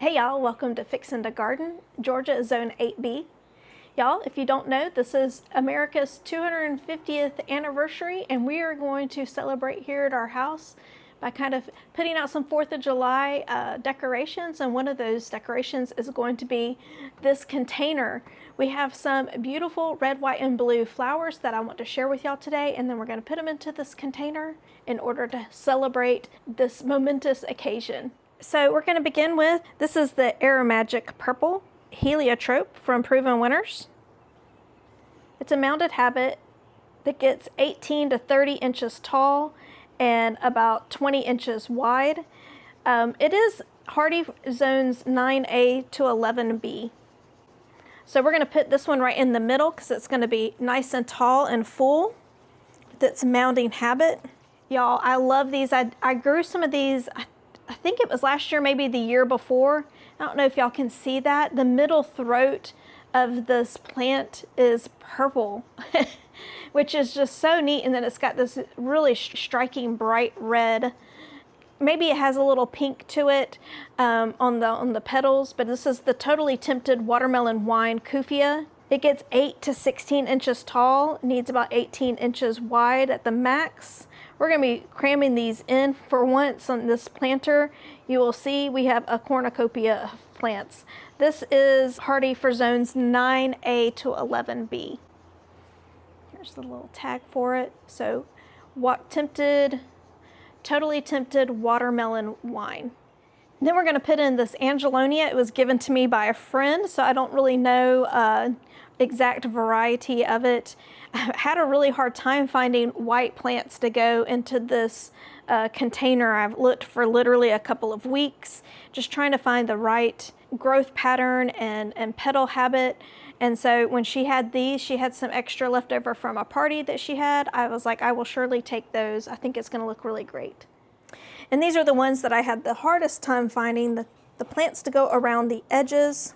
Hey y'all, welcome to Fixin the Garden. Georgia is Zone 8B. Y'all, if you don't know, this is America's 250th anniversary, and we are going to celebrate here at our house by kind of putting out some 4th of July decorations, and one of those decorations is going to be this container. We have some beautiful red, white, and blue flowers that I want to share with y'all today, and then we're going to put them into this container in order to celebrate this momentous occasion. So we're going to begin with, this is the Aromatic Purple Heliotrope from Proven Winners. It's a mounded habit that gets 18 to 30 inches tall and about 20 inches wide. It is hardy zones 9A to 11B. So we're going to put this one right in the middle because it's going to be nice and tall and full with its mounding habit. Y'all, I love these. I grew some of these, I think it was last year, maybe the year before. I don't know if y'all can see that. The middle throat of this plant is purple, which is just so neat. And then it's got this really striking bright red. Maybe it has a little pink to it on the petals, but this is the Totally Tempted Watermelon Wine Cuphea. It gets 8 to 16 inches tall, needs about 18 inches wide at the max. We're going to be cramming these in for once on this planter. You will see we have a cornucopia of plants. This is hardy for zones 9A to 11B. Here's the little tag for it. So, Totally Tempted Watermelon Wine. And then we're going to put in this Angelonia. It was given to me by a friend, so I don't really know exact variety of it. I had a really hard time finding white plants to go into this container. I've looked for literally a couple of weeks, just trying to find the right growth pattern and petal habit. And so when she had these, she had some extra left over from a party that she had. I was like, I will surely take those. I think it's going to look really great. And these are the ones that I had the hardest time finding, the plants to go around the edges.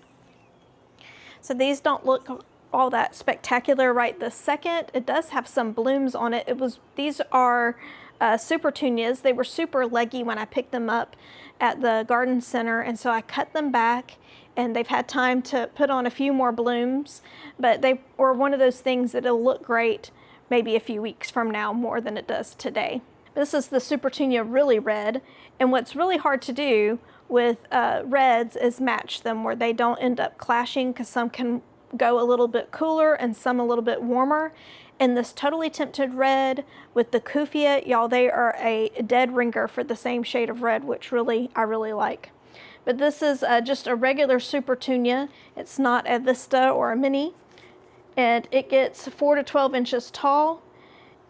So these don't look all that spectacular right this second. It does have some blooms on it. These are Supertunias. They were super leggy when I picked them up at the garden center, and so I cut them back, and they've had time to put on a few more blooms, but they were one of those things that it'll look great maybe a few weeks from now more than it does today. This is the Supertunia Really Red, and what's really hard to do with reds is match them where they don't end up clashing, because some can go a little bit cooler and some a little bit warmer. And this Totally Tempted Red with the Cuphea, y'all, they are a dead ringer for the same shade of red, which I really like. But this is just a regular Supertunia. It's not a Vista or a Mini. And it gets 4 to 12 inches tall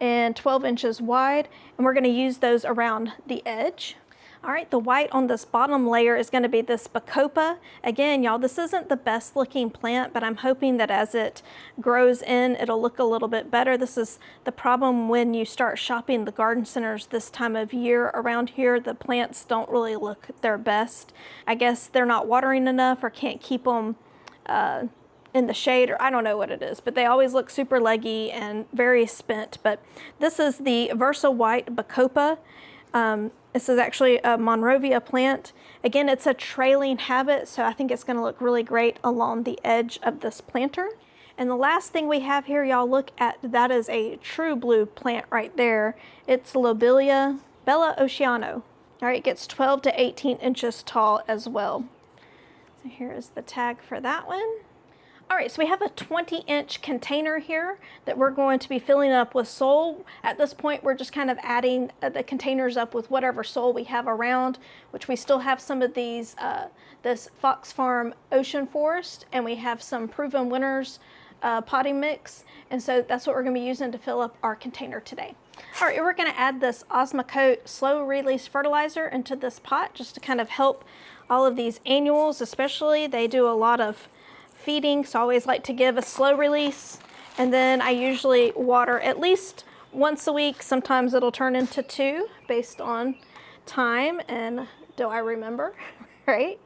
and 12 inches wide. And we're going to use those around the edge. All right, the white on this bottom layer is going to be this Bacopa. Again, y'all, this isn't the best looking plant, but I'm hoping that as it grows in, it'll look a little bit better. This is the problem when you start shopping the garden centers this time of year around here. The plants don't really look their best. I guess they're not watering enough or can't keep them in the shade, or I don't know what it is, but they always look super leggy and very spent. But this is the Versa White Bacopa. This is actually a Monrovia plant. Again, it's a trailing habit, so I think it's going to look really great along the edge of this planter. And the last thing we have here, y'all, look at, that is a true blue plant right there. It's Lobelia, Bella Oceano. All right, it gets 12 to 18 inches tall as well. So here is the tag for that one. All right, so we have a 20-inch container here that we're going to be filling up with soil. At this point, we're just kind of adding the containers up with whatever soil we have around, which we still have some of these, this Fox Farm Ocean Forest, and we have some Proven Winners potting mix. And so that's what we're gonna be using to fill up our container today. All right, we're gonna add this Osmocote slow release fertilizer into this pot just to kind of help all of these annuals, especially. They do a lot of feeding, so I always like to give a slow release, and then I usually water at least once a week. Sometimes it'll turn into 2 based on time and do I remember, right?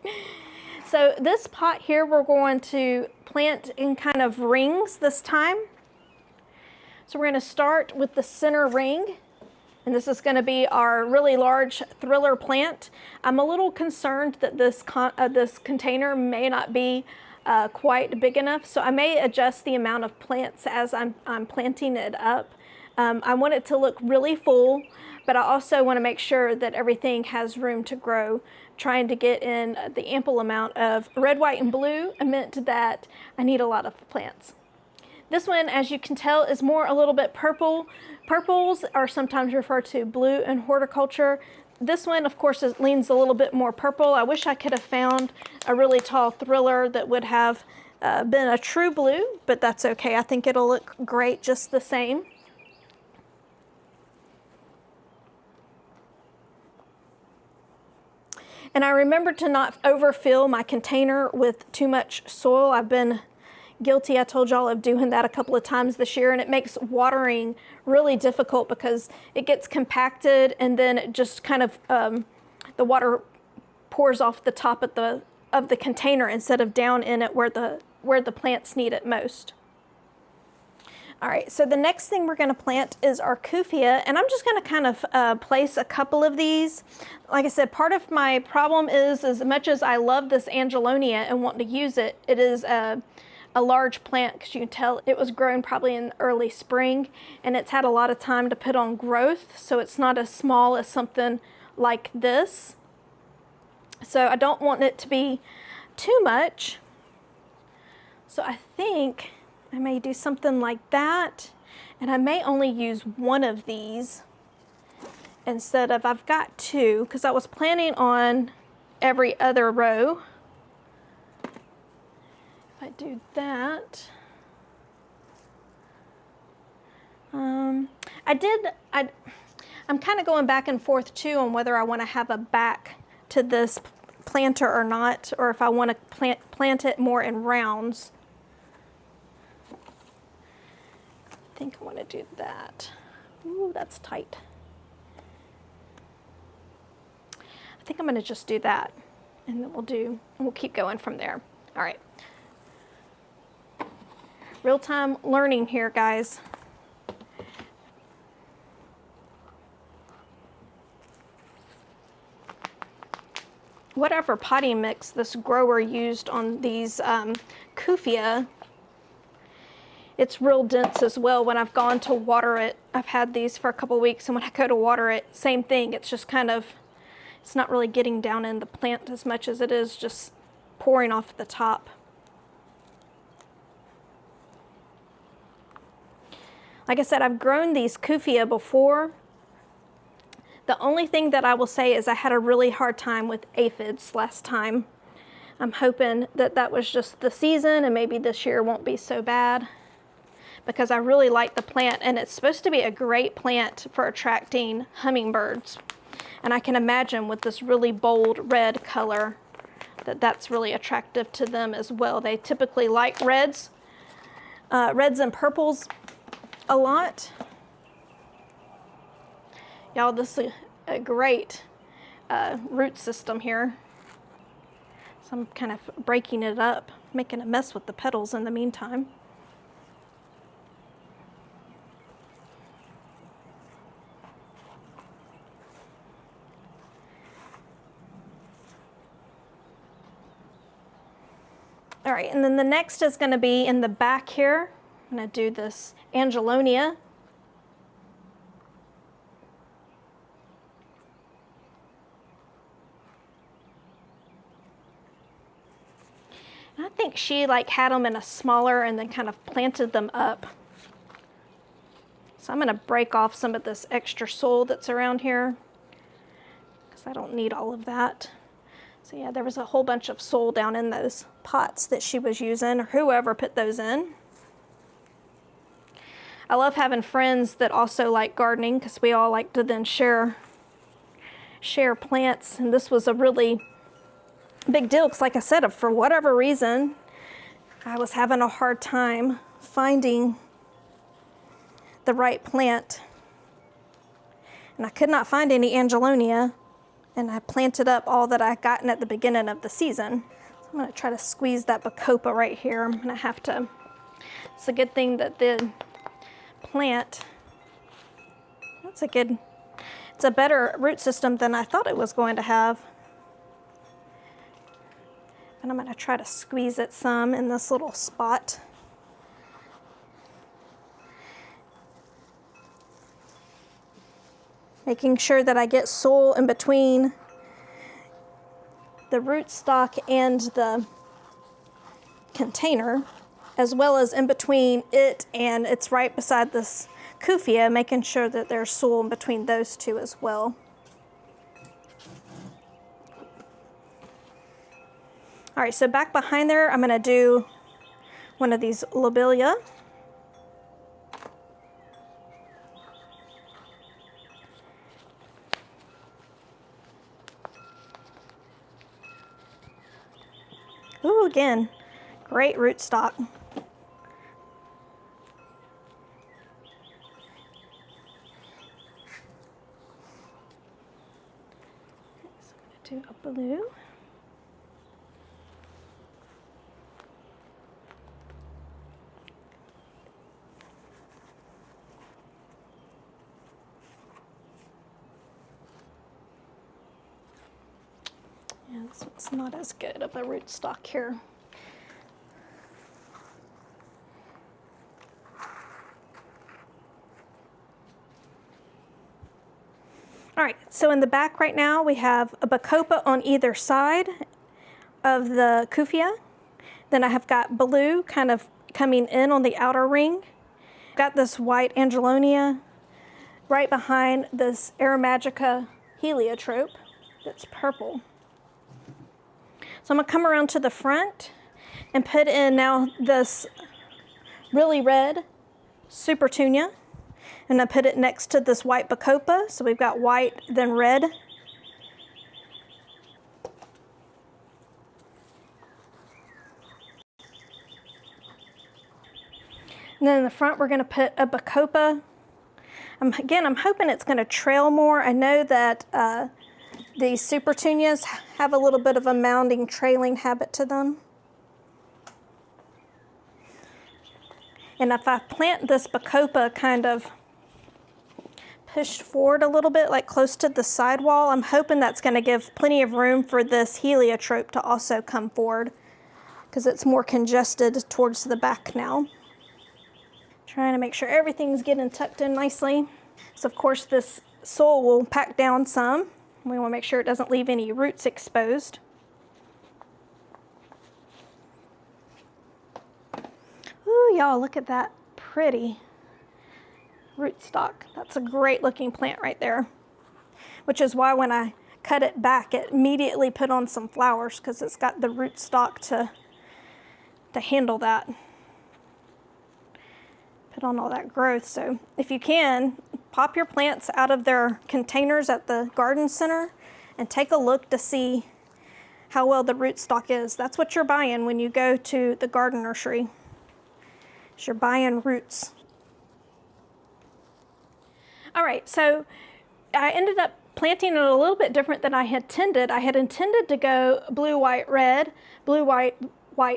So this pot here, we're going to plant in kind of rings this time. So we're going to start with the center ring, And this is going to be our really large thriller plant. I'm a little concerned that this container may not be quite big enough, so I may adjust the amount of plants as I'm planting it up. I want it to look really full, but I also want to make sure that everything has room to grow, trying to get in the ample amount of red, white, and blue meant that I need a lot of plants. This one, as you can tell, is more a little bit purple. Purples are sometimes referred to blue in horticulture. This one, of course, leans a little bit more purple. I wish I could have found a really tall thriller that would have been a true blue, but that's okay. I think it'll look great just the same. And I remember to not overfill my container with too much soil. I've been guilty, I told y'all, of doing that a couple of times this year, and it makes watering really difficult because it gets compacted and then it just kind of the water pours off the top of the container instead of down in it where the plants need it most. All right, so the next thing we're going to plant is our Cuphea, and I'm just going to kind of place a couple of these. Like I said, part of my problem is, as much as I love this Angelonia and want to use it, it is a large plant, because you can tell it was grown probably in early spring, and it's had a lot of time to put on growth, so it's not as small as something like this. So I don't want it to be too much. So I think I may do something like that, and I may only use one of these instead of, I've got two, because I was planning on every other row. If I do that, I'm kind of going back and forth too on whether I want to have a back to this planter or not, or if I want to plant it more in rounds. I think I want to do that. Ooh, that's tight. I think I'm going to just do that, and then we'll keep going from there. All right. Real-time learning here, guys. Whatever potting mix this grower used on these Cuphea, it's real dense as well. When I've gone to water it, I've had these for a couple weeks, and when I go to water it, same thing. It's just kind of, it's not really getting down in the plant as much as it is just pouring off the top. Like I said, I've grown these Cuphea before. The only thing that I will say is I had a really hard time with aphids last time. I'm hoping that that was just the season, and maybe this year won't be so bad, because I really like the plant, and it's supposed to be a great plant for attracting hummingbirds. And I can imagine with this really bold red color that that's really attractive to them as well. They typically like reds and purples a lot. Y'all, this is a great root system here. So I'm kind of breaking it up, making a mess with the petals in the meantime. All right, and then the next is going to be in the back here. I'm going to do this Angelonia. And I think she had them in a smaller and then kind of planted them up. So I'm going to break off some of this extra soil that's around here, because I don't need all of that. So yeah, there was a whole bunch of soil down in those pots that she was using, or whoever put those in. I love having friends that also like gardening, because we all like to then share plants, and this was a really big deal, because like I said, for whatever reason, I was having a hard time finding the right plant, and I could not find any Angelonia, and I planted up all that I gotten at the beginning of the season. So I'm going to try to squeeze that Bacopa right here. I'm going to have to, it's a good thing that the plant, that's a good It's a better root system than I thought it was going to have. And I'm going to try to squeeze it some in this little spot. Making sure that I get soil in between the rootstock and the container, as well as in between it and it's right beside this Cuphea, making sure that there's soil in between those two as well. All right, so back behind there, I'm gonna do one of these Lobelia. Ooh, again, great rootstock. So I'm gonna do a blue. Yeah, this one's not as good of a rootstock here. All right, so in the back right now, we have a Bacopa on either side of the Cuphea. Then I have got blue kind of coming in on the outer ring. Got this white Angelonia right behind this Aromatic Heliotrope that's purple. So I'm gonna come around to the front and put in now this really red Supertunia. And I put it next to this white Bacopa. So we've got white, then red. And then in the front, we're gonna put a Bacopa. Again, I'm hoping it's gonna trail more. I know that these Supertunias have a little bit of a mounding, trailing habit to them. And if I plant this Bacopa kind of pushed forward a little bit, like close to the sidewall, I'm hoping that's going to give plenty of room for this Heliotrope to also come forward, because it's more congested towards the back now. Trying to make sure everything's getting tucked in nicely. So of course this soil will pack down some. We want to make sure it doesn't leave any roots exposed. Ooh, y'all, look at that pretty rootstock. That's a great looking plant right there, which is why when I cut it back, it immediately put on some flowers, because it's got the rootstock to handle that, put on all that growth. So if you can, pop your plants out of their containers at the garden center and take a look to see how well the rootstock is. That's what you're buying when you go to the garden nursery. You're buying roots. All right, so I ended up planting it a little bit different than I had intended. I had intended to go blue, white, red, blue, white,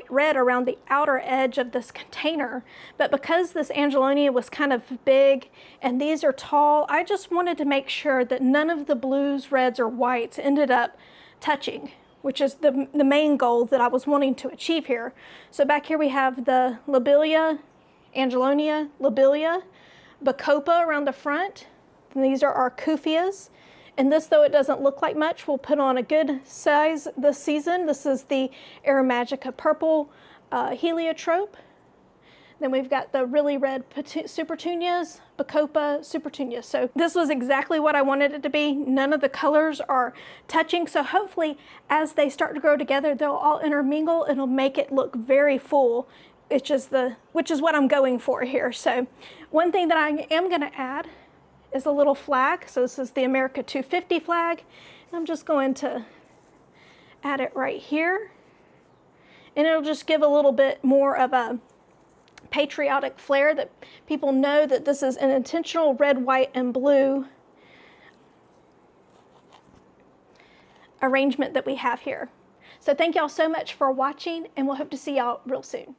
red around the outer edge of this container. But because this Angelonia was kind of big and these are tall, I just wanted to make sure that none of the blues, reds, or whites ended up touching, which is the main goal that I was wanting to achieve here. So back here we have the Lobelia, Angelonia, Lobelia, Bacopa around the front. And these are our Cupheas. And this, though it doesn't look like much, we'll put on a good size this season. This is the Aromatic purple Heliotrope. Then we've got the really red Supertunias, Bacopa Supertunias. So this was exactly what I wanted it to be. None of the colors are touching. So hopefully as they start to grow together, they'll all intermingle. It'll make it look very full, which is what I'm going for here. So one thing that I am gonna add is a little flag. So this is the America 250 flag. And I'm just going to add it right here. And it'll just give a little bit more of a patriotic flair, that people know that this is an intentional red, white, and blue arrangement that we have here. So thank y'all so much for watching, and we'll hope to see y'all real soon.